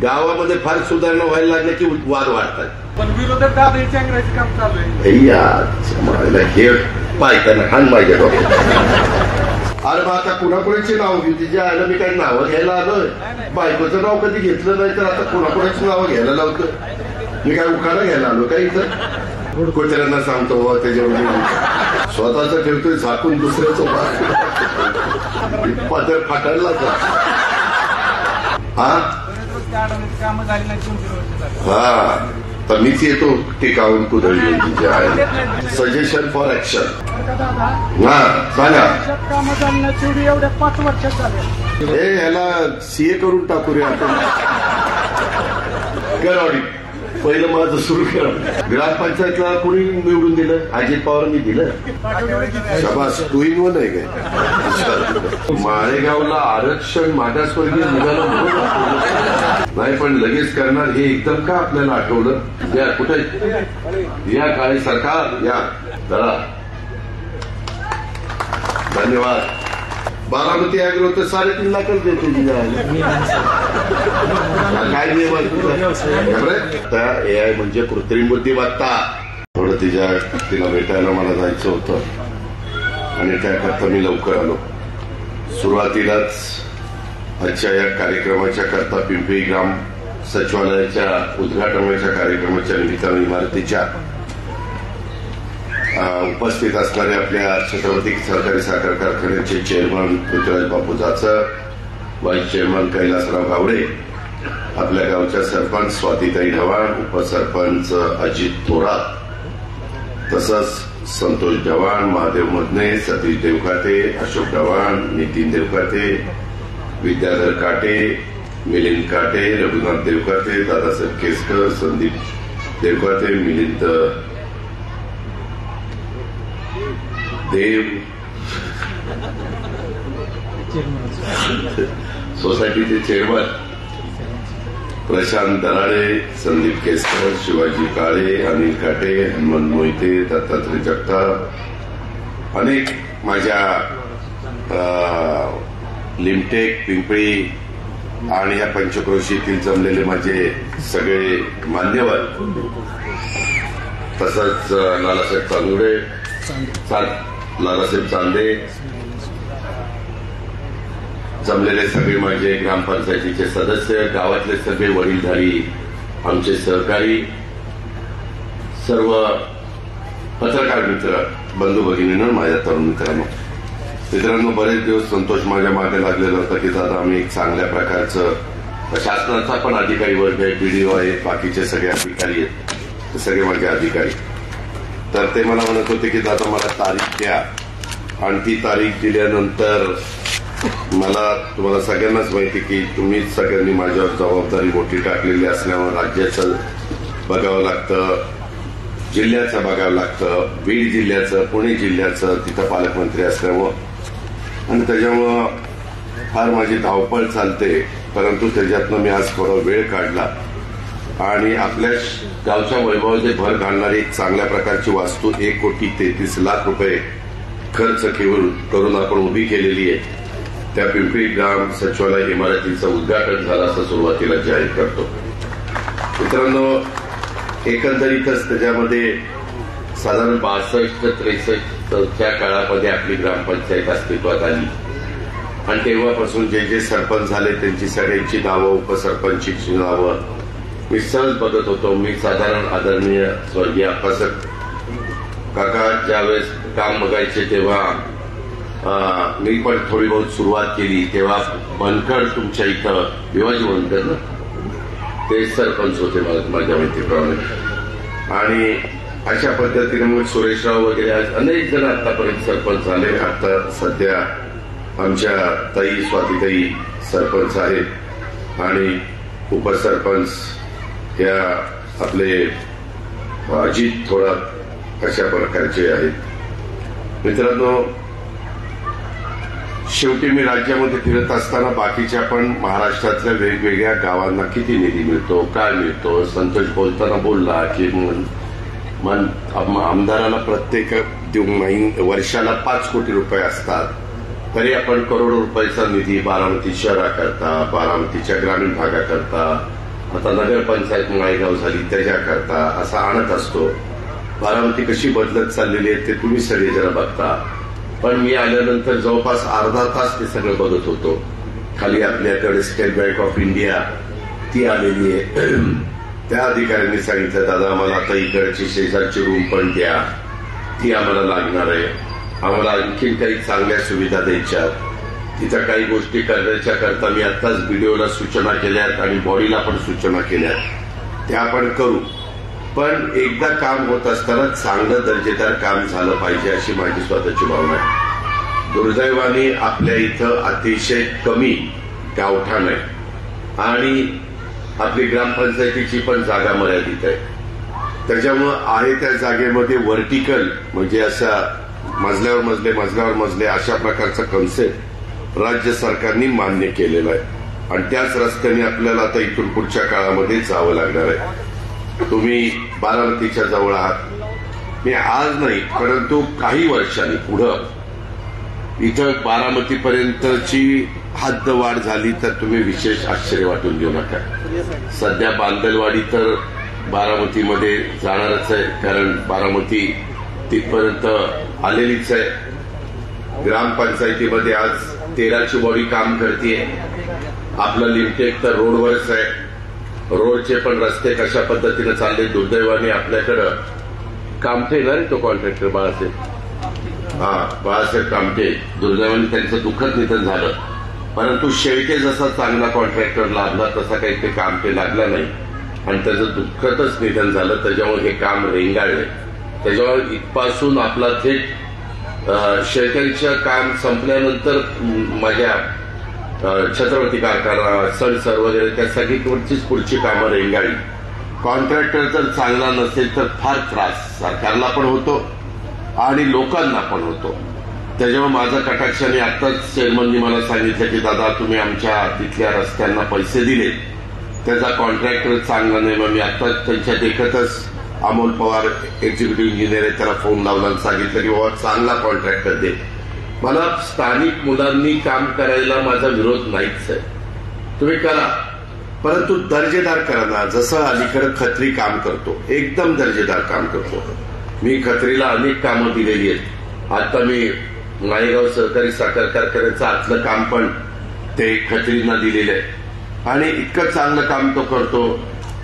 गावामध्ये फार सुधारणा व्हायला लागल्या की वाद वाढतात. पण विरोधक दादांची अंग्रेजी काम चालू आहे. हे पायताना खान माझ्या अरे मग आता कुणाकुणाची नाव घेऊ तिच्या आयला मी काही नावं घ्यायला आलोय. बायकोचं नाव कधी घेतलं नाही तर आता कुणाकुणाची नावं घ्यायला लावतं. मी काय उखाणा घ्यायला आलो का इथं? कुत्र्यांना सांगतो बाबा त्याच्यामध्ये स्वतःच ठेवतोय झाकून दुसऱ्याचं पदर फाटायला हा तर मीच येतो टिकावून कुदळी सजेशन फॉर ऍक्शन. हा सांगा. एवढ्या 5 वर्षात झाले. हे ह्याला सीए करून टाकू रे आपण. कर ऑडिट पहिलं माझं सुरू करा. ग्रामपंचायतला कोणी निवडून दिलं? अजित पवारांनी दिलं. शाबास. टू इन वन आहे काय? माळेगावला आरक्षण मागासवर्गीय निघालं नाही पण लगेच करणार हे एकदम का आपल्याला आठवलं? या कुठे या काळी सरकार या जरा धन्यवाद. बारामती अॅग्रो तर 3.5 लाखच देते. काय नियम त्या एआय म्हणजे कृत्रिम बुद्धिमत्ता. थोडं तिला भेटायला मला जायचं होतं आणि त्याकरता मी लवकर आलो. सुरुवातीलाच आजच्या या कार्यक्रमाच्या करता पिंपरी ग्राम सचिवालयाच्या उद्घाटनाच्या कार्यक्रमाच्या निमित्तानं इमारतीच्या उपस्थित असणारे आपल्या छत्रपती सहकारी साखर कारखान्याचे चेअरमन पृथ्वीराज बापू जाचक, व्हाईस चेअरमन कैलासराव गावडे, आपल्या गावच्या सरपंच स्वातीताई ढवाण, उपसरपंच अजित थोरात, तसंच संतोष ढवाण, महादेव मदने, सतीश देवकाते, अशोक ढवाण, नितीन देवकाते, विद्याधर काटे, मिलिंद काटे, रघुनाथ देवकाते, दादासाहेब केसकर, संदीप देवकाते, मिलिंद देव, सोसायटीचे चेअरमन प्रशांत दराडे, संदीप केसकर, शिवाजी काळे, अनिल काटे, हनुमंत मोहिते, दत्तात्रय जगताप, अनेक माझ्या लिमटेक पिंपळी आणि या पंचक्रोशीतील जमलेले माझे सगळे मान्यवर, तसंच लालासाहेब चांदुडे, लालासाहेब चांदे, जमलेले सगळे माझे ग्रामपंचायतीचे सदस्य, गावातले सगळे वडीलधारी आमचे सहकारी, सर्व पत्रकार मित्र, बंधू भगिनींनो, माझ्या तरुण मित्रांनो, बरेच दिवस संतोष माझ्या मागे लागलेला होता की दादा आम्ही एक चांगल्या प्रकारचं शासनाचा पण अधिकारी वर्ग आहे, बीडीओ आहे, बाकीचे सगळे अधिकारी आहेत, ते सगळे माझे अधिकारी. तर ते मला म्हणत होते की दादा मला तारीख द्या आणि ती तारीख दिल्यानंतर मला तुम्हाला सगळ्यांनाच माहिती की तुम्हीच सगळ्यांनी माझ्यावर जबाबदारी मोठी टाकलेली असल्यामुळे राज्याचं बघावं लागतं, जिल्ह्याचं बघावं लागतं, बीड जिल्ह्याचं, पुणे जिल्ह्याचं, तिथं पालकमंत्री असल्यामुळं आणि त्याच्यामुळं फार माझी धावपळ चालते. परंतु त्याच्यातनं मी आज थोडा वेळ काढला आणि आपल्या गावच्या वैभवाचे भर घालणारी एक चांगल्या प्रकारची वास्तू 1,33,00,000 रुपये खर्च करून आपण उभी केलेली आहे. त्या पिंपरी ग्राम सचिवालय इमारतीचं उद्घाटन झालं असं सुरुवातीला जाहीर करतो. मित्रांनो, एकंदरीतच त्याच्यामध्ये साधारण 62-63च्या काळामध्ये आपली ग्रामपंचायत अस्तित्वात आली आणि तेव्हापासून जे जे सरपंच झाले त्यांची सगळ्यांची नावं, उपसरपंचीची नावं मी सहज बघत होतो. मी साधारण आदरणीय स्वर्गीय अप्पासाहेब काका ज्यावेळेस काम बघायचे तेव्हा मी पण थोडी बहुत सुरुवात केली. तेव्हा बनकर तुमच्या इथं भिवाजी बनकर ना ते सरपंच होते माझ्या माहितीप्रमाणे आणि अशा पद्धतीने मग सुरेशराव वगैरे अनेक जण आतापर्यंत सरपंच झाले. आता सध्या आमच्या ताई स्वातीताई सरपंच आहेत आणि उपसरपंच ह्या आपले अजित थोरात अशा प्रकारचे आहेत. मित्रांनो, शेवटी मी राज्यामध्ये फिरत असताना बाकीच्या पण महाराष्ट्रातल्या वेगवेगळ्या गावांना किती निधी मिळतो, काय मिळतो, संतोष बोलताना बोलला की आमदाराला प्रत्येक वर्षाला 5 कोटी रुपये असतात, तरी आपण करोडो रुपयाचा निधी बारामती शहराकरता, बारामतीच्या ग्रामीण भागाकरता, आता नगरपंचायत माळेगाव झाली त्याच्याकरता असा आणत असतो. बारामती कशी बदलत चाललेली आहे ते तुम्ही सगळे जरा बघता. पण मी आल्यानंतर जवळपास अर्धा तास ते सगळं बघत होतो. खाली आपल्याकडे स्टेट बँक ऑफ इंडिया ती आलेली आहे. त्या अधिकाऱ्यांनी सांगितलं दादा आम्हाला आता इकडची शेजारची रूम पण द्या, ती आम्हाला लागणार आहे. आम्हाला आणखीन काही चांगल्या सुविधा द्यायच्या, तिथं काही गोष्टी करण्याच्या करता मी आत्ताच व्हिडिओला सूचना केल्यात आणि बॉडीला पण सूचना केल्यात, त्या आपण करू. पण एकदा काम होत असताना चांगलं दर्जेदार काम झालं पाहिजे अशी माझी स्वतःची भावना आहे. दुर्दैवाने आपल्या इथं अतिशय कमी गावठाण आहे आणि आपली ग्रामपंचायतीची पण जागा मर्यादित आहे. त्याच्यामुळं आहे त्या जागेमध्ये व्हर्टिकल म्हणजे अशा मजल्यावर मजले अशा प्रकारचा कन्सेप्ट राज्य सरकारने मान्य केलेला आहे आणि त्याच रस्त्याने आपल्याला आता इथून पुढच्या काळामध्ये जावं लागणार आहे. तुम्ही बारामतीच्या जवळ आहात. मी आज नाही परंतु काही वर्षांनी पुढं इथं बारामतीपर्यंतची हद्दवाढ झाली तर तुम्ही विशेष आश्चर्य वाटून घेऊ नका. सध्या बांदलवाडी तर बारामतीमध्ये जाणारच आहे, कारण बारामती तिथपर्यंत आलेलीच आहे. ग्रामपंचायतीमध्ये आज 13ची बॉडी काम करते. आपलं लिमटेक तर रोडवरच आहे. रोडचे पण रस्ते कशा पद्धतीने चालले. दुर्दैवाने आपल्याकडं कामठे ना रे तो कॉन्ट्रॅक्टर बाळासाहेब कामठे, दुर्दैवाने त्यांचं दुःखद निधन झालं. परंतु शेळके जसा चांगला कॉन्ट्रॅक्टर लाभला तसा काही ते कामठे लागला नाही आणि त्याचं दुःखदच निधन झालं. त्याच्यामुळे हे काम रेंगाळले. त्याच्यामुळे इथपासून आपला थेट शेळक्यांचं काम संपल्यानंतर माझ्या छत्रपती कारखाना सणसर वगैरे त्या सगळीकडचीच पुढची कामं रेंगाळली. कॉन्ट्रॅक्टर जर चांगला नसेल तर फार त्रास सरकारला पण होतो आणि लोकांना पण होतो. त्याच्यामुळे माझा कटाक्षाने आत्ताच चेअरमननी मला सांगितलं की दादा तुम्ही आमच्या तिथल्या रस्त्यांना पैसे दिले, त्याचा कॉन्ट्रॅक्टर चांगला नाही. मग मी आत्ताच त्यांच्या देखतच अमोल पवार एक्झिक्युटिव्ह इंजिनियर आहे त्याला फोन लावला आणि सांगितलं की बाबा चांगला कॉन्ट्रॅक्टर दे. मला स्थानिक मुलांनी काम करायला माझा विरोध नाहीच आहे, तुम्ही करा, परंतु दर्जेदार करा ना. जसं अलीकडे खत्री काम करतो, एकदम दर्जेदार काम करतो. मी खत्रीला अनेक कामं दिलेली आहेत. आता मी माळेगाव सहकारी साखर कारखान्याचं आतलं काम पण ते खत्रींना दिलेलं आहे आणि इतकं चांगलं काम तो करतो.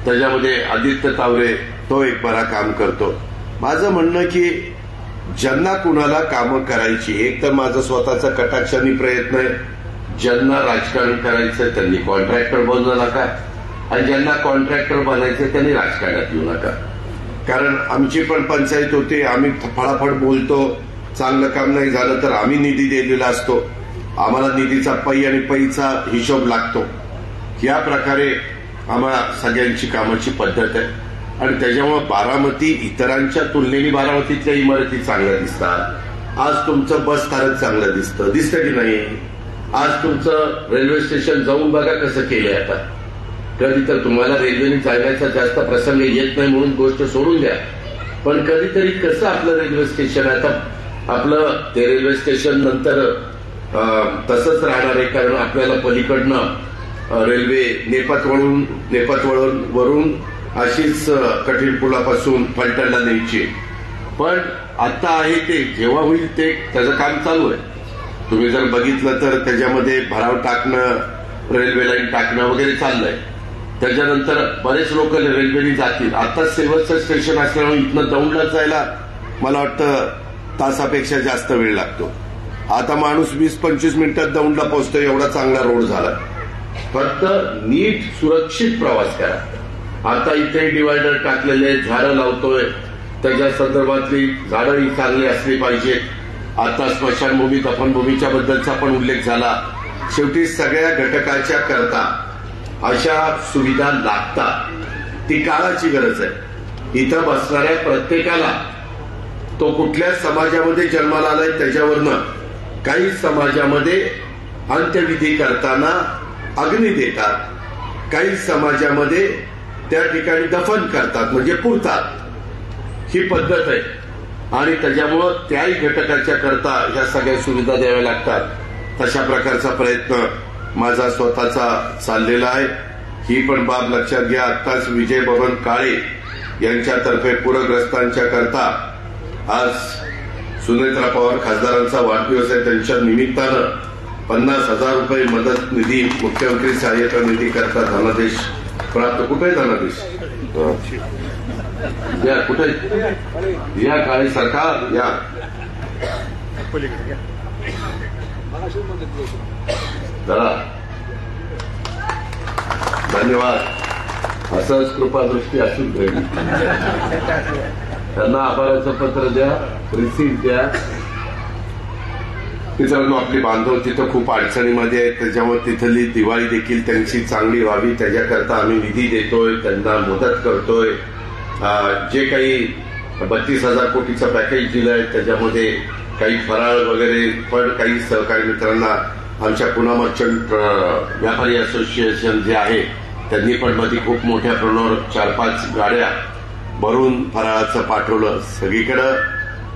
त्याच्यामध्ये आदित्य तावरे तो एक बरा काम करतो. माझं म्हणणं की ज्यांना कुणाला कामं करायची, एक तर माझा स्वतःचा कटाक्षाने प्रयत्न आहे, ज्यांना राजकारण करायचं त्यांनी कॉन्ट्रॅक्टर बनवू नका आणि ज्यांना कॉन्ट्रॅक्टर बनायचं त्यांनी राजकारणात येऊ नका. कारण आमची पण पंचायत होते, आम्ही फळाफळ बोलतो, चांगलं काम नाही झालं तर आम्ही निधी दिलेला असतो, आम्हाला निधीचा पै आणि पैचा हिशोब लागतो. या प्रकारे आम्हाला सगळ्यांची कामाची पद्धत आहे आणि त्याच्यामुळे बारामती इतरांच्या तुलनेने बारामतीतल्या इमारती चांगल्या दिसतात. आज तुमचं बस स्थानक चांगलं दिसतं की नाही? आज तुमचं रेल्वे स्टेशन जाऊन बघा कसं केलंय. आता कधी तर तुम्हाला रेल्वेने जाण्याचा जास्त प्रसंग येत नाही म्हणून गोष्ट सोडून द्या, पण कधीतरी कसं आपलं रेल्वे स्टेशन, आता आपलं ते रेल्वे स्टेशन नंतर तसंच राहणार आहे कारण आपल्याला पलीकडनं रेल्वे नेपत वरून अशीच कठीण पुलापासून फलटणला न्यायची. पण आता आहे ते जेव्हा होईल ते त्याचं काम चालू आहे. तुम्ही जर बघितलं तर त्याच्यामध्ये भराव टाकणं, रेल्वे लाईन टाकणं वगैरे चाललंय. त्याच्यानंतर बरेच लोक रेल्वेने जातील. आता शेवटचं स्टेशन असल्यामुळे इथनं दौंडला जायला मला वाटतं तासापेक्षा जास्त वेळ लागतो. आता माणूस 20-25 मिनिटात दौंडला पोहोचतो, एवढा चांगला रोड झाला. फक्त नीट सुरक्षित प्रवास करा. आता इथे डिवायडर टाकलेले, झाडं लावतोय, त्याच्या संदर्भातली झाडं ही चांगली असली पाहिजेत. आता स्मशानभूमी दफनभूमीच्या बद्दलचा पण उल्लेख झाला. शेवटी सगळ्या घटकाच्या करता अशा सुविधा लागतात. ती काळाची गरज आहे. इथं बसणाऱ्या प्रत्येकाला तो कुठल्या समाजामध्ये जन्माला आलाय त्याच्यावरनं, काही समाजामध्ये अंत्यविधी करताना अग्नी देतात, काही समाजामध्ये त्या ठिकाणी दफन करतात म्हणजे पुरतात. ही पद्धत आहे आणि त्याच्यामुळं त्याही घटकाच्या करता ह्या सगळ्या सुविधा द्याव्या लागतात. तशा प्रकारचा प्रयत्न माझा स्वतःचा चाललेला आहे. ही पण बाब लक्षात घ्या. आत्ताच विजय बबन काळे यांच्यातर्फे पूरग्रस्तांच्या करता आज सुनेत्रा पवार खासदारांचा वाढदिवस आहे. त्यांच्या निमित्तानं 50,000 रुपये मदत निधी, मुख्यमंत्री सहाय्यता निधी करता धनादेश प्राप्त. कुठे धनादेश या, कुठे या काळे सरकार या. जरा धन्यवाद. असंच कृपादृष्टी असून घडली. त्यांना आभाराचं पत्र द्या, रिसीट द्या. मित्रांनो, आपले बांधव तिथं खूप अडचणीमध्ये आहेत, त्याच्यामुळे तिथली दिवाळी देखील त्यांची चांगली व्हावी त्याच्याकरता आम्ही निधी देतोय, त्यांना मदत करतोय. जे काही 32,000 कोटीचं पॅकेज दिलंय त्याच्यामध्ये काही फराळ वगैरे पण काही सहकारी मित्रांना आमच्या पुणा मर्चंट व्यापारी असोसिएशन जे आहे त्यांनी पण मध्ये खूप मोठ्या प्रमाणावर 4-5 गाड्या भरून फराळाचं पाठवलं. सगळीकडे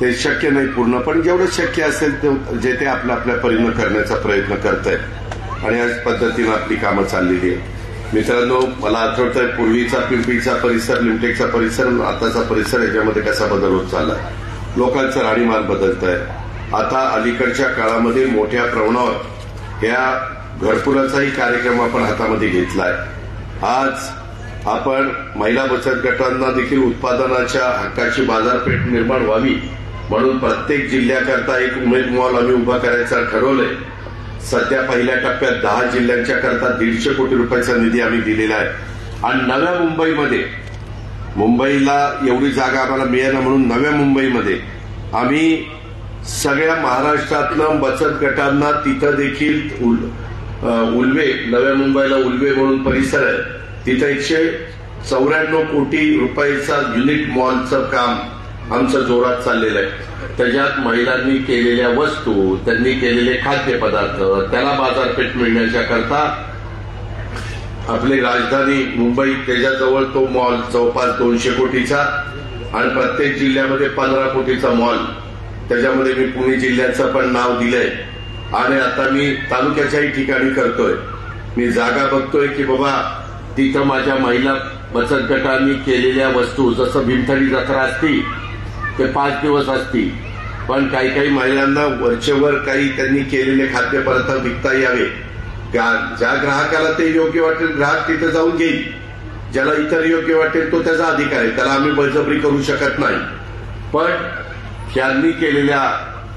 ते शक्य नाही पूर्ण, पण जेवढं शक्य असेल जे ते आपल्या आपल्या परीनं करण्याचा प्रयत्न करत आहेत आणि याच पद्धतीनं आपली कामं चाललेली आहेत. मित्रांनो, मला आठवतंय पूर्वीचा पिंपरीचा परिसर, लिमटेकचा परिसर, आताचा परिसर याच्यामध्ये कसा बदल होत चालला. लोकांचं राहणीमान बदलत आहे. आता अलीकडच्या काळामध्ये मोठ्या प्रमाणावर या घरकुलाचाही कार्यक्रम आपण हातामध्ये घेतलाय. आज आपण महिला बचत गटांना देखील उत्पादनाच्या हक्काची बाजारपेठ निर्माण व्हावी म्हणून प्रत्येक जिल्ह्याकरता एक उमेद मॉल आम्ही उभा करायचा ठरवलंय. सध्या पहिल्या टप्प्यात 10 जिल्ह्यांच्या करता 150 कोटी रुपयाचा निधी आम्ही दिलेला आहे. आणि नव्या मुंबईमध्ये, मुंबईला एवढी जागा आम्हाला मिळेना म्हणून नव्या मुंबईमध्ये आम्ही सगळ्या महाराष्ट्रातलं बचत गटांना तिथं देखील उल्वे, नव्या मुंबईला उल्वे म्हणून परिसर आहे, तिथं 194 कोटी रुपयाचा युनिट मॉलचं काम आमचं जोरात चाललेलं आहे. त्याच्यात महिलांनी केलेल्या वस्तू, त्यांनी केलेले खाद्यपदार्थ, त्याला बाजारपेठ मिळण्याच्या करता आपली राजधानी मुंबई त्याच्याजवळ तो मॉल जवळपास 200 कोटीचा आणि प्रत्येक जिल्ह्यामध्ये 15 कोटीचा मॉल. त्याच्यामध्ये मी पुणे जिल्ह्याचं पण नाव दिलंय आणि आता मी तालुक्याच्याही ठिकाणी करतोय. मी जागा बघतोय की बाबा तिथं माझ्या महिला बचत गटांनी केलेल्या वस्तू, जसं भीमथडी जत्रा असती ते 5 दिवस असती, पण काही महिलांना वरचेवर काही त्यांनी केलेले खाद्यपदार्थ विकता यावे. ज्या ग्राहकाला ते योग्य वाटेल ग्राहक तिथे जाऊन घेईल, ज्याला इतर योग्य वाटेल तो त्याचा अधिकार आहे, त्याला आम्ही बळजबरी करू शकत नाही. पण त्यांनी केलेल्या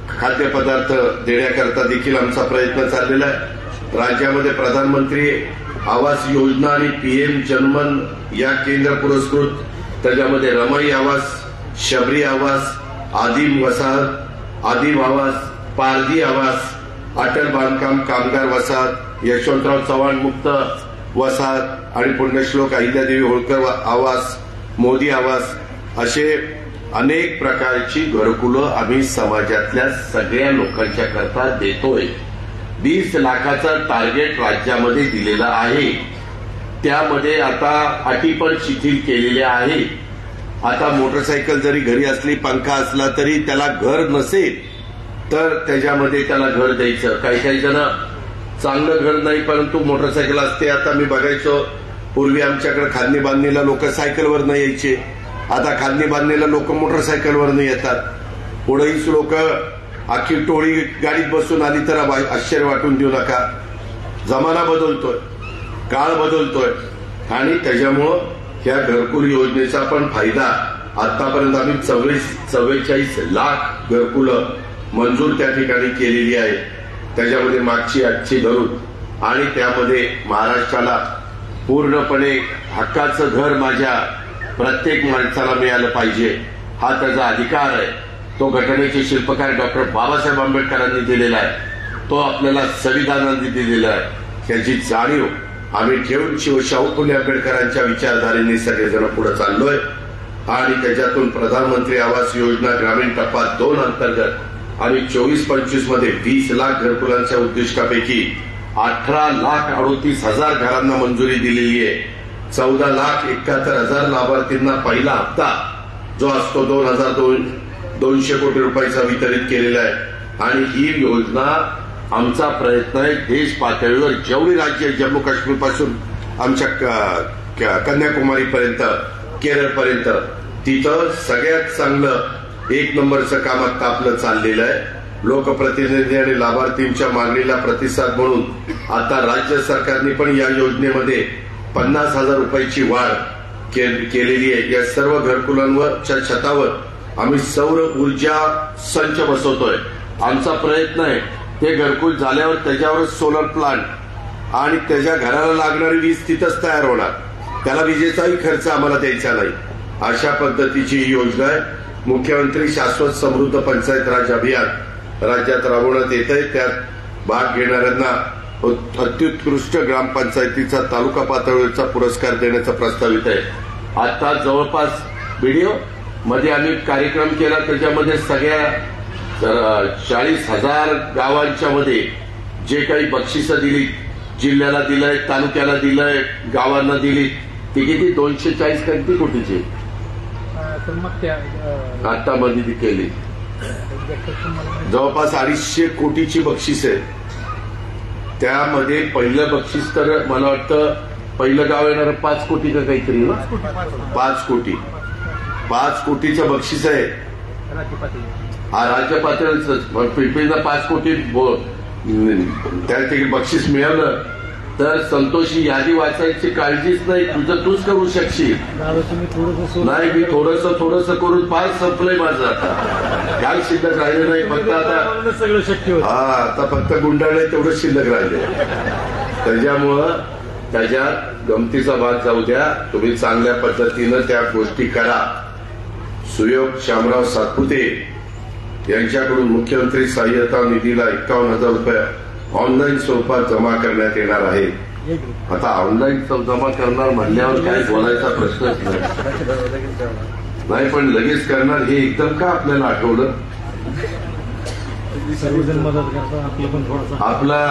खाद्यपदार्थ देण्याकरता देखील आमचा प्रयत्न चाललेला आहे. राज्यामध्ये प्रधानमंत्री आवास योजना आणि पीएम जनमन या केंद्र पुरस्कृत, त्याच्यामध्ये रमाई आवास, शबरी आवास, आदिम वसाहत, आदिम आवास, पारधी आवास, अटल बांधकाम कामगार वसाहत, यशवंतराव चव्हाण मुक्त वसाहत आणि पुण्यश्लोक अहिल्यादेवी होळकर आवास, मोदी आवास असे अनेक प्रकारची घरकुलं आम्ही समाजातल्या सगळ्या लोकांच्या करता देतोय. 20 लाखाचा टार्गेट राज्यामध्ये दिलेला आहे. त्यामध्ये आता अटी पण शिथिल केलेल्या आहेत. आता मोटरसायकल जरी घरी असली, पंखा असला तरी त्याला घर नसेल तर त्याच्यामध्ये त्याला घर द्यायचं. काही जण चांगलं घर नाही परंतु मोटरसायकल असते. आता मी बघायचो पूर्वी आमच्याकडे खांदणी बांधणीला लोक सायकलवर न यायचे, आता खांदणी बांधणीला लोक मोटरसायकलवर न येतात. पुढेही लोक अख्खी टोळी गाडीत बसून आली तर आश्चर्य वाटून देऊ नका. जमाना बदलतोय, काळ बदलतोय आणि त्याच्यामुळं या घरकुल योजनेचा पण फायदा आतापर्यंत आम्ही 44 लाख घरकुलं मंजूर त्या ठिकाणी केलेली आहे. त्याच्यामध्ये मागची आजची धरून आणि त्यामध्ये महाराष्ट्राला पूर्णपणे हक्काचं घर माझ्या प्रत्येक माणसाला मिळालं पाहिजे हा त्याचा अधिकार आहे. तो घटनेचे शिल्पकार डॉक्टर बाबासाहेब आंबेडकरांनी दिलेला आहे, तो आपल्याला संविधानाने दिलेला आहे. त्याची जाणीव आम्ही ठेवून शाहू फुले आंबेडकरांच्या विचारधारेने सगळेजण पुढे चाललोय आणि त्याच्यातून प्रधानमंत्री आवास योजना ग्रामीण टप्पा 2 अंतर्गत आम्ही 24-25 मध्ये 20 लाख घरकुलांच्या उद्दिष्टापैकी 18,38,000 घरांना मंजुरी दिलेली आहे. 14,71,000 लाभार्थींना पहिला हप्ता जो असतो 2,200 कोटी रुपयाचा वितरित केलेला आहे. आणि ही योजना आमचा प्रयत्न आहे देश पातळीवर जेवढी राज्य जम्मू काश्मीर पासून आमच्या कन्याकुमारीपर्यंत, केरळपर्यंत, तिथं सगळ्यात चांगलं 1 नंबरचं काम आता आपलं चाललेलं आहे. लोकप्रतिनिधी आणि लाभार्थींच्या मागणीला प्रतिसाद म्हणून आता राज्य सरकारने पण या योजनेमध्ये 50,000 रुपयाची वाढ केलेली आहे. या सर्व घरकुलांवरच्या छतावर आम्ही सौर ऊर्जा संच बसवतोय. आमचा प्रयत्न आहे ते घरकुल झाल्यावर त्याच्यावरच सोलर प्लांट आणि त्याच्या घराला लागणारी वीज तिथंच तयार होणार. त्याला विजेचाही खर्च आम्हाला द्यायचा नाही. अशा पद्धतीची ही योजना आहे. मुख्यमंत्री शाश्वत समृद्ध पंचायत राज अभियान राज्यात राबवण्यात येत आहे. त्यात भाग घेणाऱ्यांना अत्युत्कृष्ट ग्रामपंचायतीचा तालुका पातळीवरचा पुरस्कार देण्याचा प्रस्तावित आहे. आता जवळपास व्हिडिओ मध्ये आम्ही कार्यक्रम केला. त्याच्यामध्ये सगळ्या 40,000 गावांच्या मध्ये जे काही बक्षिसं दिली, जिल्ह्याला दिलंय, तालुक्याला दिलंय, गावांना दिली, ती किती 240 किती कोटीची आता मध्ये केली. जवळपास 250 कोटीची बक्षीस आहे. त्यामध्ये पहिलं बक्षीस तर मला वाटतं पहिलं गाव येणार 5 कोटी का काहीतरी, 5 कोटी, 5 कोटीचं बक्षीस आहे. हा राज्य पातळीचं पिंपरीला 5 कोटी त्या ठिकाणी बक्षीस मिळालं तर संतोषी यादी वाचायची काळजीच नाही. तुझं तूच करू शकशील. नाही, मी थोडस करून फार संपलंय माझं. आता काय शिल्लक राहिलं नाही. फक्त आता सगळं शक्य. हा, आता फक्त गुंडाळे तेवढं शिल्लक राहिले. त्याच्यामुळं त्याच्यात गमतीचा भाग जाऊ द्या. तुम्ही चांगल्या पद्धतीनं त्या गोष्टी करा. सुयोग शामराव सातपुते यांच्याकडून मुख्यमंत्री सहाय्यता निधीला 51,000 रुपये ऑनलाईन स्वरूपात जमा करण्यात येणार आहे. आता ऑनलाईन जमा करणार म्हणल्यावर काय बोलायचा प्रश्नच नाही. पण लगेच करणार हे एकदम का आपल्याला आठवलं. आपला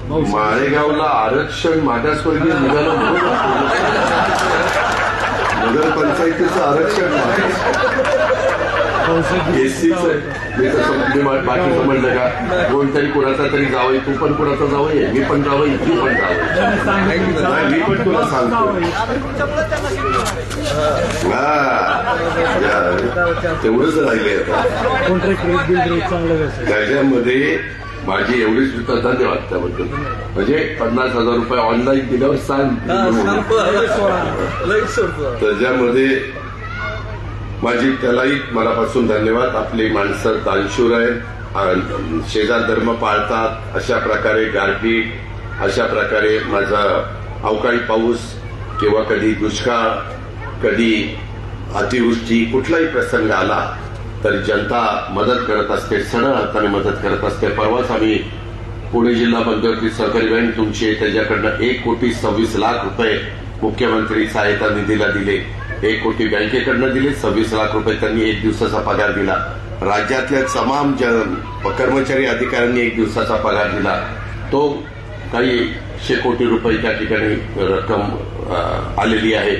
माळेगावला आरक्षण मागासवर्गीय निघालं म्हणून नगरपंचायतीचं आरक्षण एससीचं. बाकीचं म्हणलं का कोणतरी कोणाचा तरी जावं, तू पण कोणाचा जावं, मी पण जावं, तू पण जावं, मी पण तुला सांगतो. तेवढंच राहिले. त्याच्यामध्ये माझी एवढीच धन्यवाद त्याबद्दल. म्हणजे 50,000 रुपये ऑनलाईन दिल्यावर सांग. त्याच्यामध्ये माझी त्यालाही मनापासून धन्यवाद. आपली माणसं दानशूर आहेत, शेजार धर्म पाळतात. अशा प्रकारे गारपीट, अशा प्रकारे माझा अवकाळी पाऊस किंवा कधी दुष्काळ, कधी अतिवृष्टी, कुठलाही प्रसंग आला तर जनता मदत करत असते, सरळ हाताने मदत करत असते. परवाच आम्ही पुणे जिल्हा मध्यवर्ती सहकारी बँक तुमची त्याच्याकडनं 1,26,00,000 रुपये मुख्यमंत्री सहायता निधीला दिले. 1 कोटी बँकेकडनं दिले, 26 लाख रुपये त्यांनी 1 दिवसाचा पगार दिला. राज्यातल्या तमाम कर्मचारी अधिकाऱ्यांनी 1 दिवसाचा पगार दिला. तो काही 100 कोटी रुपये त्या ठिकाणी रक्कम आलेली आहे.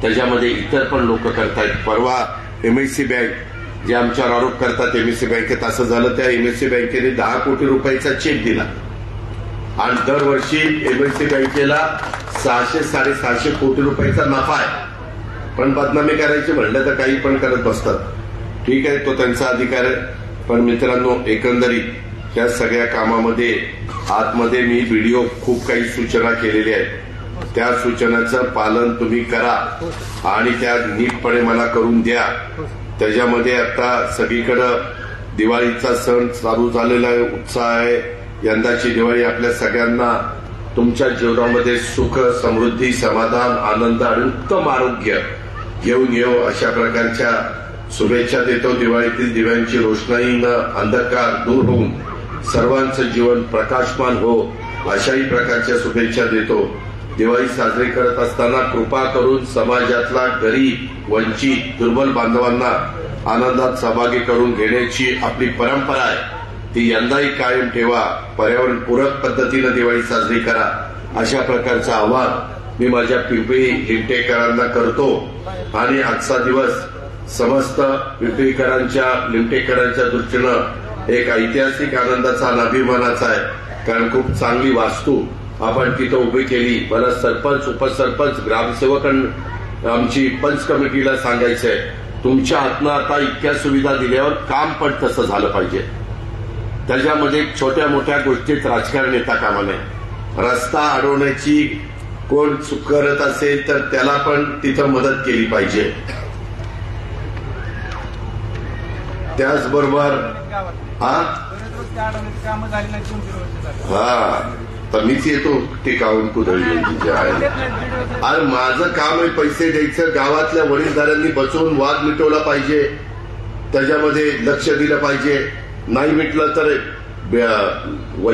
त्याच्यामध्ये इतर पण लोक करतायत. परवा एमएससी बँक जे आमच्यावर आरोप करतात एमएससी बँकेत असं झालं, त्या एमएससी बँकेने 10 कोटी रुपयाचा चेक दिला आणि दरवर्षी एमएससी बँकेला 600-650 कोटी रुपयाचा नफा आहे. पण बदनामी करायची म्हणलं तर काही पण करत बसतात. ठीक आहे, तो त्यांचा अधिकार आहे. पण मित्रांनो, एकंदरीत या सगळ्या कामामध्ये आतमध्ये मी व्हिडिओ खूप काही सूचना केलेल्या आहेत. त्या सूचनाचं पालन तुम्ही करा आणि त्या नीटपणे मला करून द्या. त्याच्यामध्ये आता सगळीकडं दिवाळीचा सण चालू झालेला आहे, उत्साह आहे. यंदाची दिवाळी आपल्या सगळ्यांना तुमच्या जीवनामध्ये सुख, समृद्धी, समाधान, आनंद आणि उत्तम आरोग्य घेऊन येऊ अशा प्रकारच्या शुभेच्छा देतो. दिवाळीतील दिव्यांची रोषणाईनं अंधकार दूर होऊन सर्वांचं जीवन प्रकाशमान हो अशाही प्रकारच्या शुभेच्छा देतो. दिवाळी साजरी करत असताना कृपा करून समाजातला गरीब, वंचित, दुर्बल बांधवांना आनंदात सहभागी करून घेण्याची आपली परंपरा आहे, ती यंदाही कायम ठेवा. पर्यावरणपूरक पद्धतीनं दिवाळी साजरी करा अशा प्रकारचं आवाहन मी माझ्या पिंपरी लिमटेकरांना करतो. आणि आजचा दिवस समस्त पिंपरीकरांच्या, लिमटेकरांच्या दृष्टीनं एक ऐतिहासिक आनंदाचा आणि अभिमानाचा आहे. कारण खूप चांगली वास्तू आपण तिथं उभी केली. मला सरपंच, उपसरपंच, ग्रामसेवक आमची पंच कमिटीला सांगायचंय, तुमच्या हातनं आता इतक्या सुविधा दिल्यावर काम पण तसं झालं पाहिजे. त्याच्यामध्ये छोट्या मोठ्या गोष्टीत राजकारण येता कामा नये. रस्ता अडवण्याची कोण चूक करत असेल तर त्याला पण तिथं मदत केली पाहिजे. त्याचबरोबर तर मीच येतो टिकावून कुदळी. आणि माझं काम आहे पैसे द्यायचं. गावातल्या वडीलधाऱ्यांनी बसवून वाद मिटवला पाहिजे, त्याच्यामध्ये लक्ष दिलं पाहिजे. नाही मिटलं तर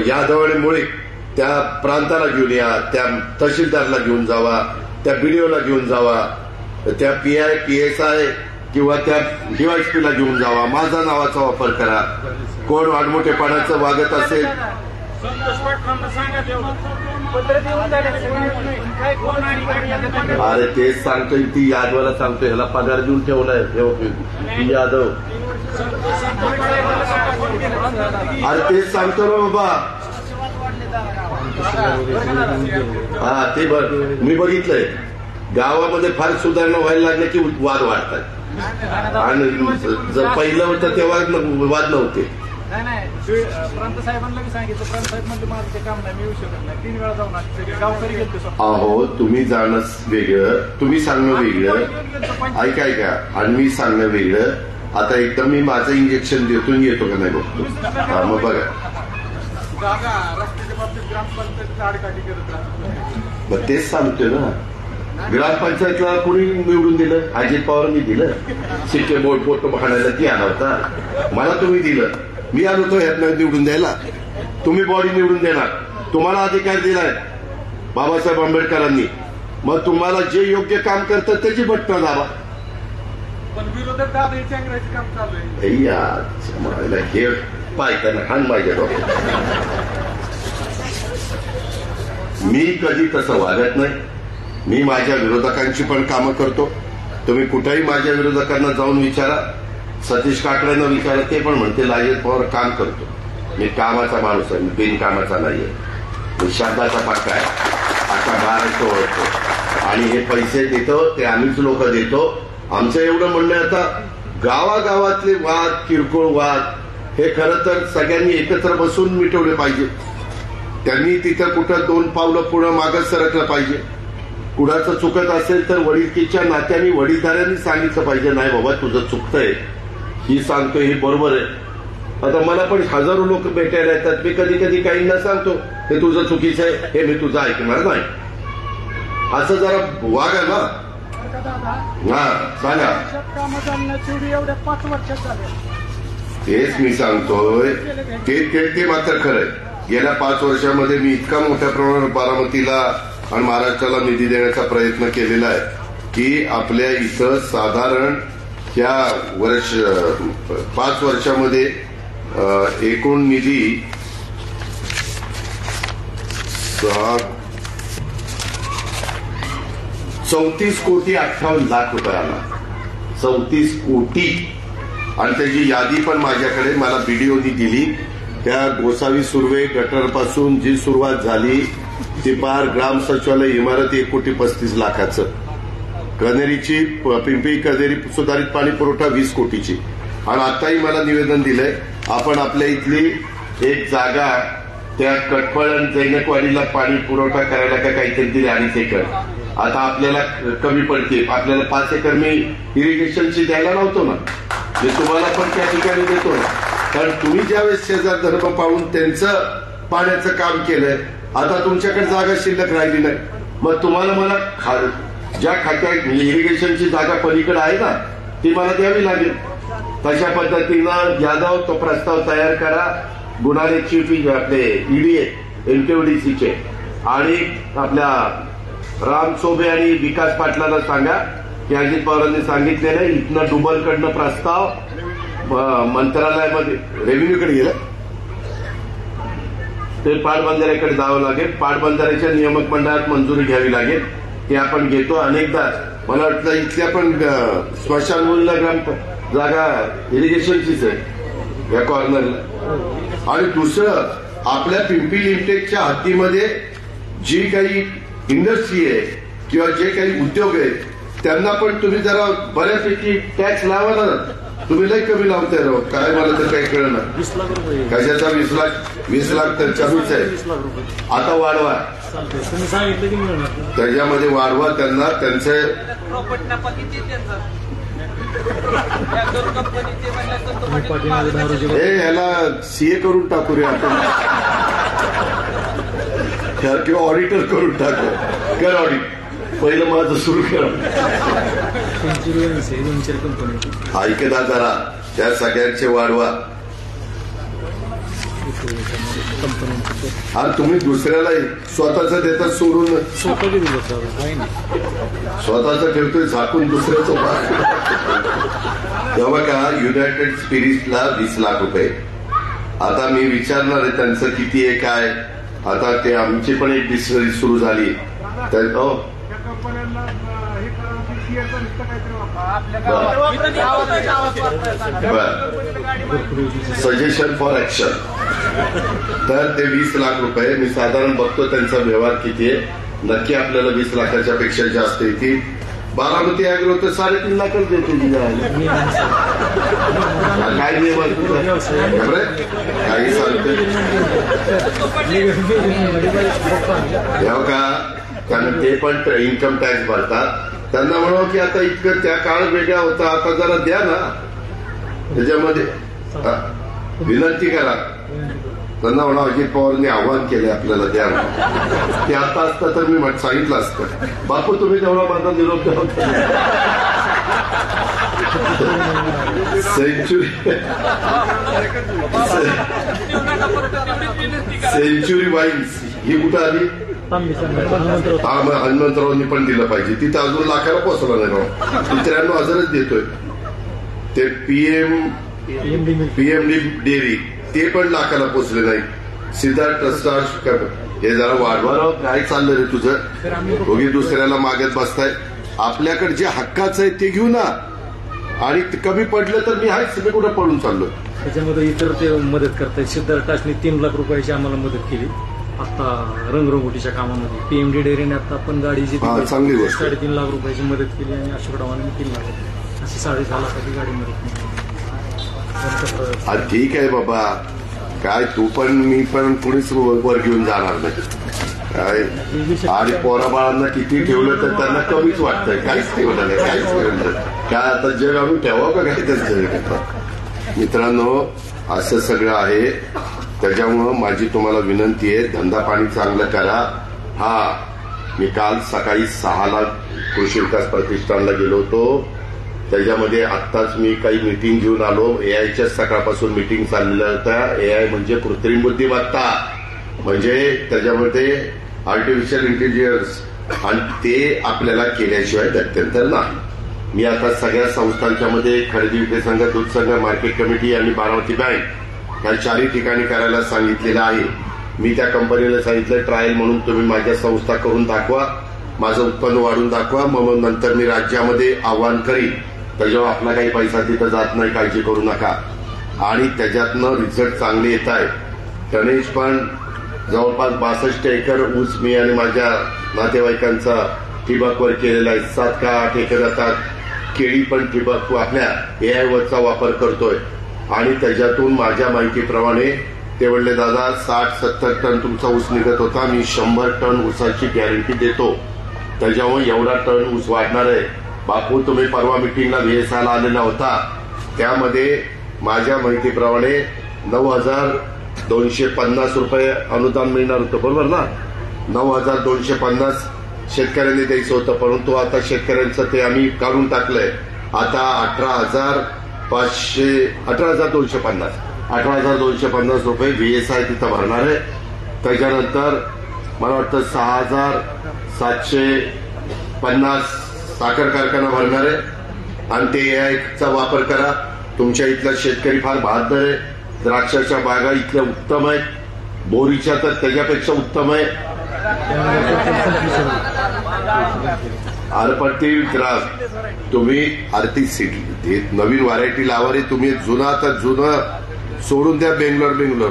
यादवमुळे त्या प्रांताला घेऊन या, त्या तहसीलदारला घेऊन जावा, त्या बीडीओला घेऊन जावा, त्या PI PSI किंवा त्या DYSP घेऊन जावा. माझा नावाचा वापर करा. कोण वाढमोठेपणाचं वागत असेल अरे तेच सांगतोय, ती यादवाला सांगतोय, ह्याला पगार देऊन ठेवलाय ती यादव. अरे तेच सांगतो ना बाबा. हा ते मी बघितलंय. गावामध्ये फार सुधारणा व्हायला लागल्या की वाद वाढतात. आणि जर पहिलं होतं तेव्हा वाद नव्हते. प्रांत साहेबांना सांगितलं, प्रांत साहेब म्हणजे माझं ते काम नाही, मी येऊ शकत नाही. 3 वेळा जाऊन गावकरी गेलो. अहो तुम्ही जाणं वेगळं, तुम्ही सांगणं वेगळं. ऐका आणि मी सांगणं वेगळं. आता एकदम मी माझं इंजेक्शन देतो येतो का नाही बघतो. मग बघा जागा रस्त्याच्या बाबतीत ग्रामपंचायतीची आडकाठी करत राहतो. मग तेच सांगतोय ना. ग्रामपंचायतला कोणी निवडून दिलं? अजित पवारांनी दिलं. शिक्के बोर्ड फोटो पाहण्याला ती आला होता. मला तुम्ही दिलं, मी आलो होतो ह्यातनं निवडून द्यायला. तुम्ही बॉडी निवडून देणार, तुम्हाला अधिकार दिलाय बाबासाहेब आंबेडकरांनी. मग तुम्हाला जे योग्य काम करतात त्याची बटणं दाबा. पण विरोधक दादा चेंगरायचं काम चालू आहे. हे पायताना हान माझ्या डोक्यात. मी कधी तसं वागत नाही. मी माझ्या विरोधकांची पण कामं करतो. तुम्ही कुठेही माझ्या विरोधकांना जाऊन विचारा, सतीश काकड्यांना विचारा, ते पण म्हणते अजित पवार काम करतो. मी कामाचा माणूस आहे, मी बिनकामाचा नाहीये. मी शब्दाचा पक्का आहे. आता महाराष्ट्र ओळखतो आणि हे पैसे देतो ते आम्हीच लोक देतो. आमचं एवढं म्हणणं आहे, आता गावागावातले वाद, किरकोळ वाद हे खरं तर सगळ्यांनी एकत्र बसून मिटवले पाहिजे. त्यांनी तिथं कुठं 2 पावलं पुढं मागं सरकलं पाहिजे. कुणाचं चुकत असेल तर वडिलकीच्या नात्याने वडीलधाऱ्यांनी सांगितलं पाहिजे, नाही बाबा तुझं चुकतंय, ही सांगतोय ही बरोबर आहे. आता मला पण हजारो लोक भेटायला येतात. मी कधी कधी काहींना सांगतो हे तुझं चुकीचं आहे, हे मी तुझं ऐकणार नाही. असं जरा वागा ना. हा सांगा. एवढ्या 5 वर्षात झाले. तेच मी सांगतोय, ते मात्र खरंय. गेल्या 5 वर्षामध्ये मी इतका मोठ्या प्रमाणात बारामतीला आणि महाराष्ट्राला निधी देण्याचा प्रयत्न केलेला आहे की आपल्या इथं साधारण त्या 5 वर्षामध्ये एकूण निधी 34 कोटी 58 लाख रुपये आला. 34 कोटी. आणि त्याची यादी पण माझ्याकडे मला बीडीओनी दिली. त्या गोसावी सुर्वे गटरपासून जी सुरुवात झाली ती पार ग्राम सचिवालय इमारत 1,35,00,000. कनेरीची पिंपरी कनेरी सुधारित पाणी पुरवठा 20 कोटीची. आणि आताही मला निवेदन दिलंय, आपण आपल्या इथली एक जागा त्या कटफळ आणि जैनकवाडीला पाणी पुरवठा करायला का काहीतरी दिले 2.5 एकर. आता आपल्याला कमी पडते. आपल्याला 5 एकर मी इरिगेशनची द्यायला लावतो ना, मी तुम्हाला पण त्या ठिकाणी देतो ना. कारण तुम्ही ज्यावेळेस शेजार धर्म पाहून त्यांचं पाण्याचं काम केलंय, आता तुमच्याकडे जागा शिल्लक राहिली नाही. मग तुम्हाला मला ज्या खात्या इरिगेशनची जागा पलीकडे आहे ना ती मला द्यावी लागेल. तशा पद्धतीनं यादव तो प्रस्ताव तयार करा. गुन्हारे चीफ आपले EDA NKVDCचे आणि आपल्या राम चोबे आणि विकास पाटलांना सांगा की अजित पवारांनी सांगितलेलं इथनं डुबलकडनं प्रस्ताव मंत्रालयामध्ये रेव्हेन्यूकडे गेलं, ते पाटबंधाऱ्याकडे जावं लागेल. पाटबंधाऱ्याच्या नियामक मंडळात मंजुरी घ्यावी लागेल. ते आपण घेतो. अनेकदा मला वाटतं इथल्या पण स्मशानभूमीला ग्राम जागा इरिगेशनचीच आहे या कॉर्नरला. आणि दुसरं आपल्या पिंपरी लिमिटेडच्या हद्दीमध्ये जी काही इंडस्ट्री आहे किंवा जे काही उद्योग आहेत त्यांना पण तुम्ही जरा बऱ्यापैकी टॅक्स लावा ना. तुम्ही लई कमी लावताय राव, काय मला तर काही कळलं ना. 20 लाख रुपये कशाचा 20 लाख तर चालूच आहे. 20 लाख रुपये आता वाढवा, तुम्ही सांगितलं की मिळणार. त्याच्यामध्ये वाढवा त्यांना. त्यांचे ह्याला सीए करून टाकू रे आपण किंवा ऑडिटर करून टाकू. कर ऑडिट, पहिलं माझं सुरू कर. ऐकता जरा, त्या सगळ्यांचे वाढवा. आणि तुम्ही दुसऱ्याला स्वतःच देतात सोडून स्वतःच ठेवतोय झाकून दुसऱ्याचं. तेव्हा का युनायटेड स्पिरिट्सला 20 लाख रुपये. आता मी विचारणार आहे त्यांचं किती आहे काय. आता ते आमची पण एक डिस्कवरी सुरू झाली तर सजेशन फॉर ऍक्शन. तर ते 20 लाख रुपये मी साधारण बघतो त्यांचा व्यवहार किती आहे. नक्की आपल्याला 20 लाखाच्या पेक्षा जास्त येतील. बारामती अॅग्रो तर 3.5 लाखच देते. काय नियम काही सांगते का. कारण ते पण इन्कम टॅक्स भरतात. त्यांना म्हणावं की आता इतकं त्या काळ वेगळा होता, आता जरा द्या ना. त्याच्यामध्ये विनंती करा त्यांना. म्हणा अजित पवारांनी आव्हान केले आपल्याला द्या. ते आता असतं तर मी सांगितलं असतं बापू तुम्ही तेवढा माझा निरोप द्या. सेंचुरी वाईन्स ही कुठं आली. हनुमंतरावांनी पण दिलं पाहिजे. तिथं अजून लाखाला पोहोचला नाही राव. 93,000च देतोय. ते पीएमडी डेअरी ते पण लाखाला पोहोचले नाही. सिद्धार्थ ट्रस्ट हे जरा वाढवा राव. काय चाललं रे तुझं. दोघी दुसऱ्याला मागत बसताय. आपल्याकडे जे हक्काचं आहे ते घेऊ ना. आणि कमी पडलं तर मी आहेच, मी कुठं पडून चाललो. त्याच्यामध्ये इतर ते मदत करतायत. सिद्धार्थ ट्रस्टने 3 लाख रुपयाची आम्हाला मदत केली आता रंगरंगोटीच्या कामामध्ये. पीएमडी डेअरीने आता आपण गाडीची चांगली गोष्ट 3.5 लाख रुपयाची मदत केली आणि अशोकरावांनी 3 लाख अशी 6.5 लाखाची गाडी मदत केली. ठीक आहे बाबा, काय तू पण मी पण कुणीच वर घेऊन जाणार नाही काय. आणि पोराबाळांना किती ठेवलं तर त्यांना कमीच वाटतंय. काहीच ठेवलं नाही, काहीच ठेवलं काय. आता जग आम्ही ठेवावं का काय त्यांचं. मित्रांनो असं सगळं आहे. त्याच्यामुळं माझी तुम्हाला विनंती आहे, धंदा पाणी चांगलं करा. मी काल सकाळी 6ला कृषी विकास प्रतिष्ठानला गेलो होतो. त्याच्यामध्ये आत्ताच मी काही मीटिंग घेऊन आलो. एआयच्या सकाळपासून मीटिंग चाललेल्या होत्या. एआय म्हणजे कृत्रिम बुद्धिमत्ता, म्हणजे त्याच्यामध्ये आर्टिफिशियल इंटेलिजन्स. आणि ते आपल्याला केल्याशिवाय गत्यंतर नाही. मी आता सगळ्या संस्थांच्या मध्ये खरेदी विक्री संघ, दूध संघ, मार्केट कमिटी आणि बारामती बँक या 4ही ठिकाणी करायला सांगितलेलं आहे. मी त्या कंपनीला सांगितलं ट्रायल म्हणून तुम्ही माझ्या संस्था करून दाखवा, माझं उत्पन्न वाढून दाखवा, मग नंतर मी राज्यामध्ये आव्हान करीन. त्याच्यावर आपला काही पैसा तिथं जात नाही, काळजी करू नका. आणि त्याच्यातनं रिझल्ट चांगले येत आहे. टनेज पण जवळपास 62 एकर ऊस मी आणि माझ्या नातेवाईकांचा ठिबकवर केलेला आहे. 7 का 8 एकर आता केळी पण ठिबक आपल्या एआयवरचा वापर करतोय. आणि त्याच्यातून माझ्या माहितीप्रमाणे ते म्हणले दादा 60-70 टन तुमचा ऊस निघत होता, मी 100 टन ऊसाची गॅरंटी देतो. त्याच्यामुळे एवढा टन ऊस वाढणार आहे. बापू तुम्ही परवा मिटिंगला VSIला आलेला होता, त्यामध्ये माझ्या माहितीप्रमाणे 9,250 रुपये अनुदान मिळणार होतं, बरोबर ना. 9,250 शेतकऱ्यांनी द्यायचं होतं, परंतु आता शेतकऱ्यांचं ते आम्ही काढून टाकलंय. आता 18,250 रुपये VSI तिथं भरणार आहे. त्याच्यानंतर मला वाटतं 6,750 साखर कारखाना भरणार आहे. आणि ते एआयचा वापर करा. तुमच्या इथला शेतकरी फार बहादर आहे. द्राक्षाच्या बागा इथल्या उत्तम आहेत, बोरीच्या तर त्याच्यापेक्षा उत्तम आहे. आरपट्टी ग्रास तुम्ही आरती सीड नवीन व्हरायटी लावा रे. तुम्ही जुना तर जुनं सोडून द्या. बेंगलोर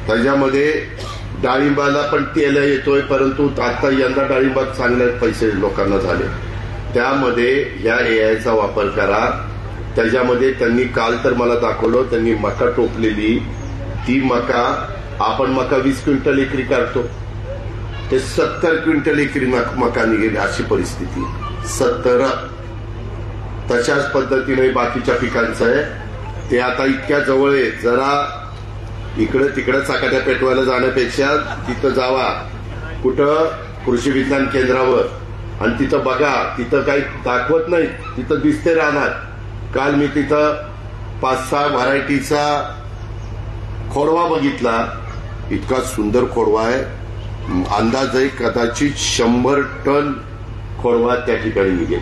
त्याच्यामध्ये डाळिंबाला पण तेल येतोय, परंतु आता यंदा डाळिंबात चांगले पैसे लोकांना झाले. त्यामध्ये या एआयचा वापर करा. त्याच्यामध्ये त्यांनी काल तर मला दाखवलं, त्यांनी मका टोपलेली, ती मका आपण मका 20 क्विंटल एकरी काढतो, ते 70 क्विंटल एकरी मका निघेल अशी परिस्थिती. 70. तशाच पद्धतीने बाकीच्या पिकांचं आहे. ते आता इतक्या जवळ आहे, जरा इकडे तिकडे चाकाट्या पेटवायला जाण्यापेक्षा तिथं जावा, कुठं कृषी विज्ञान केंद्रावर, आणि तिथं बघा. तिथं काही दाखवत नाही, तिथं दिसते राहणार. काल मी तिथं 5-6 व्हरायटीचा खोडवा बघितला. इतका सुंदर खोडवा आहे. अंदाज आहे कदाचित 100 टन खोडवा त्या ठिकाणी निघेल.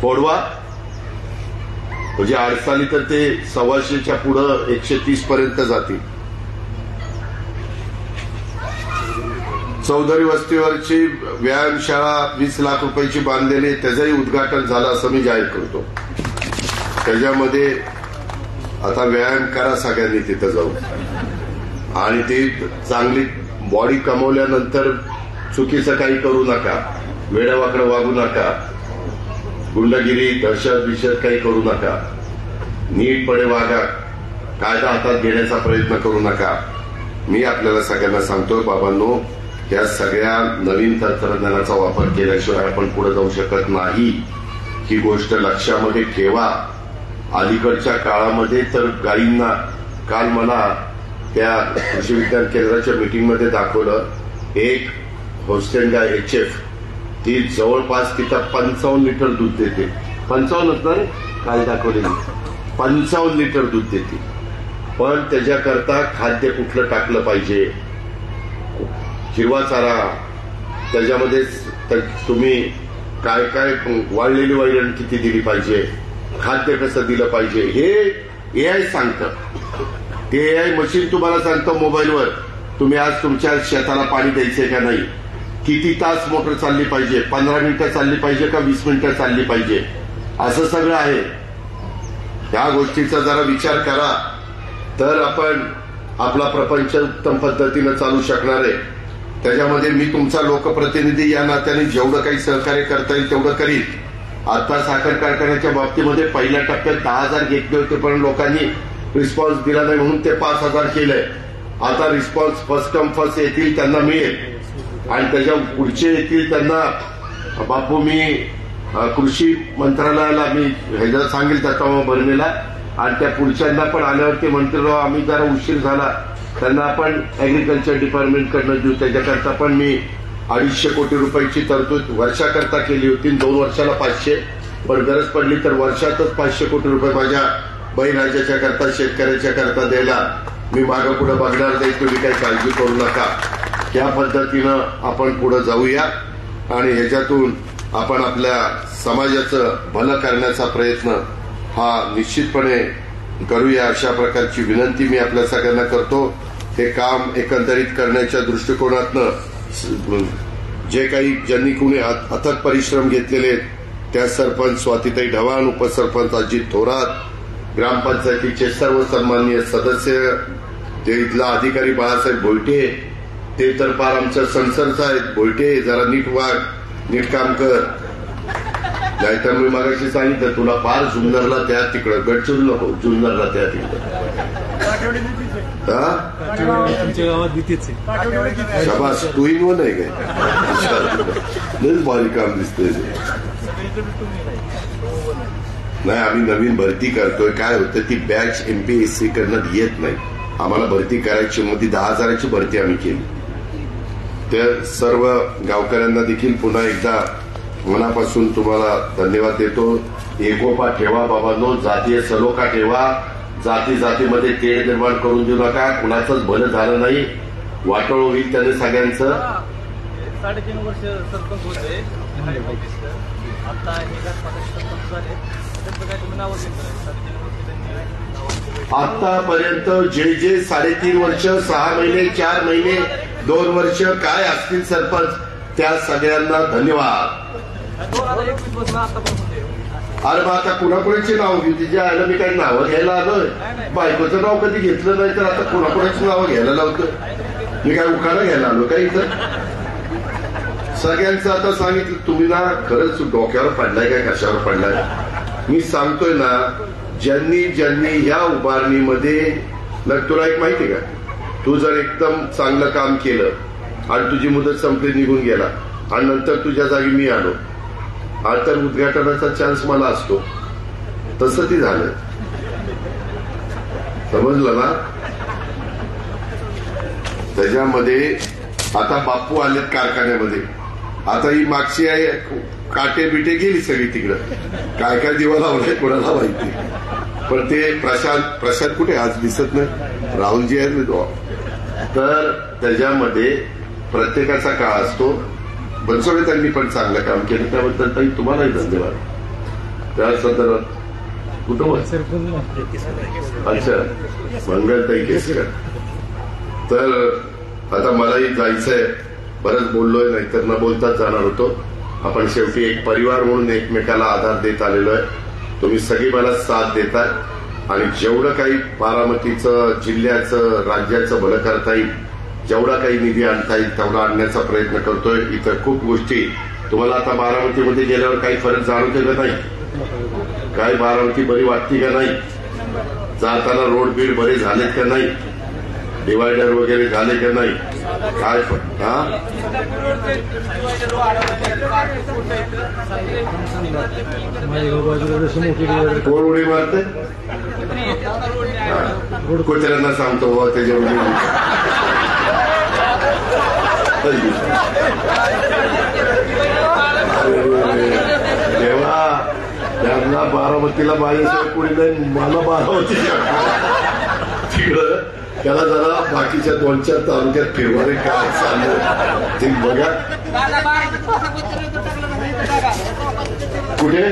खोडवा म्हणजे आडसाली तर ते 125च्या पुढं 130 पर्यंत जातील. चौधरी वस्तीवरची व्यायामशाळा 20 लाख रुपयाची बांधलेली, त्याचंही उद्घाटन झालं असं मी जाहीर करतो. त्याच्यामध्ये आता व्यायाम करा सगळ्यांनी तिथं जाऊन, आणि ते चांगली बॉडी कमवल्यानंतर चुकीचं काही करू नका, वेड्यावाकडं वागू नका, गुंडगिरी दहशत काही करू नका, नीटपणे वागा, कायदा हातात घेण्याचा प्रयत्न करू नका. मी आपल्याला सगळ्यांना सांगतोय बाबांनो, या सगळ्या नवीन तंत्रज्ञानाचा वापर केल्याशिवाय आपण पुढे जाऊ शकत नाही. ही गोष्ट लक्षामध्ये ठेवा. अलीकडच्या काळामध्ये तर गायींना, काल मला त्या कृषी विज्ञान केंद्राच्या मीटिंगमध्ये दाखवलं, एक होस्टेन गाय HF, ती जवळपास तिथं 55 लिटर दूध देते. 55च नाही, काल दाखवलेली 55 लिटर दूध देते. पण त्याच्याकरता खाद्य कुठलं टाकलं पाहिजे, हिरवा चारा, त्याच्यामध्ये तुम्ही काय काय वाळलेली वैरण किती दिली पाहिजे, खाद्य कसं दिलं पाहिजे, हे एआय सांगतं. ते एआय मशीन तुम्हाला सांगतं मोबाईलवर, तुम्ही आज तुमच्या शेताला पाणी द्यायचंय का नाही, किती तास मोटर चालली पाहिजे, 15 मिनिटं चालली पाहिजे का 20 मिनिटं चालली पाहिजे, असं सगळं आहे. त्या गोष्टीचा जरा विचार करा, तर आपण आपला प्रपंच उत्तम पद्धतीनं चालू शकणार आहे. त्याच्यामध्ये मी तुमचा लोकप्रतिनिधी या नात्याने जेवढं काही सहकार्य करता येईल तेवढं करीन. आता साखर कारखान्याच्या बाबतीमध्ये पहिल्या टप्प्यात 10,000 घेतले होते, पण लोकांनी रिस्पॉन्स दिला नाही म्हणून ते 5,000 केलंय. आता रिस्पॉन्स फर्स्ट कम फर्स्ट येतील त्यांना मिळेल, आणि त्याच्या पुढचे येतील त्यांना बापू मी कृषी मंत्रालयाला मी ह्याला सांगेल त्याचा भरमेला, आणि त्या पुढच्यांना पण आल्यावरती म्हणतील आम्ही जरा उशीर झाला, त्यांना आपण ऍग्रिकल्चर डिपार्टमेंटकडनं देऊ. त्याच्याकरता पण मी 250 कोटी रुपयाची तरतूद वर्षाकरता केली होती, 2 वर्षाला 500, पण गरज पडली तर वर्षातच 500 कोटी रुपये माझ्या बळीराजाच्या करता, शेतकऱ्याच्या करता द्यायला मी मागं पुढे बघणार नाही. तुम्ही काही काळजी करू नका. त्या पद्धतीनं आपण पुढे जाऊया, आणि ह्याच्यातून आपण आपल्या समाजाचं भलं करण्याचा प्रयत्न हा निश्चितपणे करूया, अशा प्रकारची विनंती मी आपल्या सगळ्यांना करतो. हे काम एकंदरीत करण्याच्या दृष्टिकोनातनं जे काही ज्यांनी कुणी अथक परिश्रम घेतलेले आहेत, त्या सरपंच स्वातीताई ढवाण, उपसरपंच अजित थोरात, ग्रामपंचायतीचे सर्व सन्माननीय सदस्य, ते इथला अधिकारी बाळासाहेब भोयटे, ते तर फार आमच्या संसर्ग आहेत. भोयटे जरा नीट वाग, नीट काम कर, नाहीतर मी मगाशी सांगितलं तुला फार जुन्नरला त्या तिकडं, गडचिरोली नको, जुन्नरला त्या तिकडं. तुमच्या गावात भीतीच आहे. शाबास, तू इन आहे काय, लयच भारी काम दिसतंय. नाही, आम्ही नवीन भरती करतोय. काय होतं, ती बॅच MPSC कडनं येत नाही. आम्हाला भरती करायची मध्ये 10,000ची भरती आम्ही केली. त्या सर्व गावकऱ्यांना देखील पुन्हा एकदा मनापासून तुम्हाला धन्यवाद देतो. एकोपा ठेवा बाबांनो, जातीय सलोखा ठेवा, जाती जातीमध्ये तेढ निर्माण करून देऊ नका. कुणाचंच भलं झालं नाही, वाटोळ होईल त्याने सगळ्यांचं. 3.5 वर्ष सरपंच होते, आता आतापर्यंत जे 3.5 वर्ष, 6 महिने, 4 महिने, 2 वर्ष काय असतील सरपंच, त्या सगळ्यांना धन्यवाद. 2021 पासून आतापर्यंत. अरे मग आता कुणाकुणाची नाव घेऊ, तिच्या आयला मी काही नावं घ्यायला आलोय. बायकोचं नाव कधी घेतलं नाही, तर आता कुणाकुणाची नावं घ्यायला लावतोय. मी काय उखाणा घ्यायला आलो का इथं? सगळ्यांचं आता सांगितलं. तुम्ही ना खरंच डोक्यावर पडलाय काय कशावर पडलाय? मी सांगतोय ना, ज्यांनी ज्यांनी ह्या उभारणीमध्ये, तुला एक माहिती का, तू जर एकदम चांगलं काम केलं आणि तुझी मुदत संपली, निघून गेला आणि नंतर तुझ्या जागी मी आलो आणि तर उद्घाटनाचा चान्स मला असतो. तसं ती झालं. समजलं ना? त्याच्यामध्ये आता बापू आलेत कारखान्यामध्ये. आता ही मागची आहे, काटे बिटे गेली सगळी तिकडं. काय काय दिवा लावलाय कोणाला माहिती. पण ते प्रशांत कुठे आज दिसत नाही. राहुलजी आहेत तो. तर त्याच्यामध्ये प्रत्येकाचा काळ असतो. बनसोडे त्यांनी पण चांगलं काम केलं, त्याबद्दल ताई तुम्हालाही धन्यवाद. त्या संदर्भात कुटुंब अच्छा मंगलताई केसकर. तर आता मलाही जायचंय, बरंच बोललोय, नाहीतर न बोलताच जाणार होतो. आपण शेवटी एक परिवार म्हणून एकमेकाला आधार देत आलेलो आहे. तुम्ही सगळी मला साथ देताय आणि जेवढं काही बारामतीचं, जिल्ह्याचं, राज्याचं भलं करता येईल, जेवढा काही निधी आणता येईल तेवढा आणण्याचा प्रयत्न करतोय. इथं खूप गोष्टी तुम्हाला आता बारामतीमध्ये गेल्यावर काही फरक जाणवते का नाही? काय बारामती बरी वाटते का नाही? जाताना रोड बीड बरे झालेत का नाही? डिवायडर वगैरे झाले का नाही? काय कोण उडी मारते? कुत्र्यांना सांगतो त्याच्यावर. तेव्हा त्यांना बारामतीला माझ्याशिवाय कोणी नाही, मला बारामती तिकडं त्याला जरा बाकीच्या 2-4 तालुक्यात फिरवारे काय चाललं ते बघा. कुठे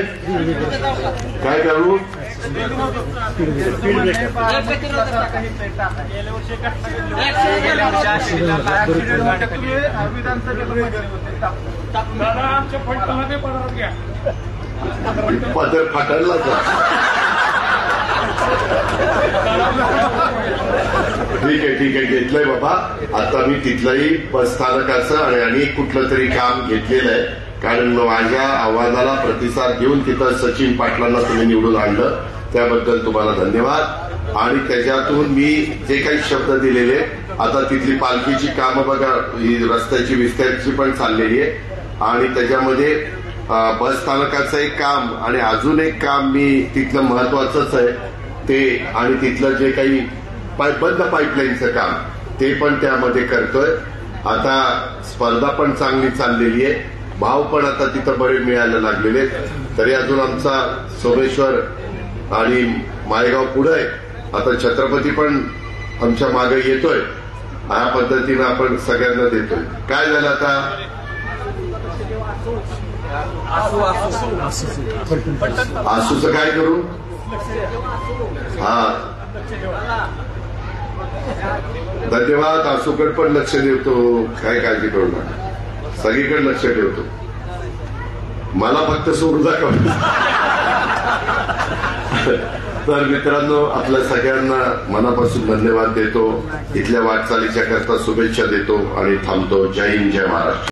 काय करू? पदर फाटायला ठीक आहे घेतलंय बाबा. आता मी तिथलंही बस स्थानकाचं आणि कुठलं तरी काम घेतलेलं आहे, कारण माझ्या आव्हानाला प्रतिसाद देऊन तिथं सचिन पाटलांना तुम्ही निवडून आणलं, त्याबद्दल तुम्हाला धन्यवाद. आणि त्याच्यातून मी जे काही शब्द दिलेले, आता तिथली पालखीची कामं बघा, ही रस्त्याची विस्ताराची पण चाललेली आहे. आणि त्याच्यामध्ये बस स्थानकाचं एक काम आणि अजून एक काम मी तिथलं महत्वाचंच आहे ते, आणि तिथलं जे काही बंद पाईपलाईनचं काम ते पण त्यामध्ये करतोय. आता स्पर्धा पण चांगली चाललेली आहे, भाव पण आता तिथं बरे मिळायला लागलेले. तरी अजून आमचा सोमेश्वर आणि माळेगाव पुढे आहे. आता छत्रपती पण आमच्या मागे येतोय. ह्या पद्धतीनं आपण सगळ्यांना देतोय. काय झालं आता? आसूचं काय करू? हा धन्यवाद. आसूकडे पण लक्ष ठेवतो, काय काळजी करू नका, सगळीकडे लक्ष ठेवतो. मला फक्त सोडू दाखव. तर मित्रांनो, आपल्या सगळ्यांना मनापासून धन्यवाद देतो. इथल्या वाटचालीच्या करता शुभेच्छा देतो आणि थांबतो. जय हिंद, जय महाराष्ट्र.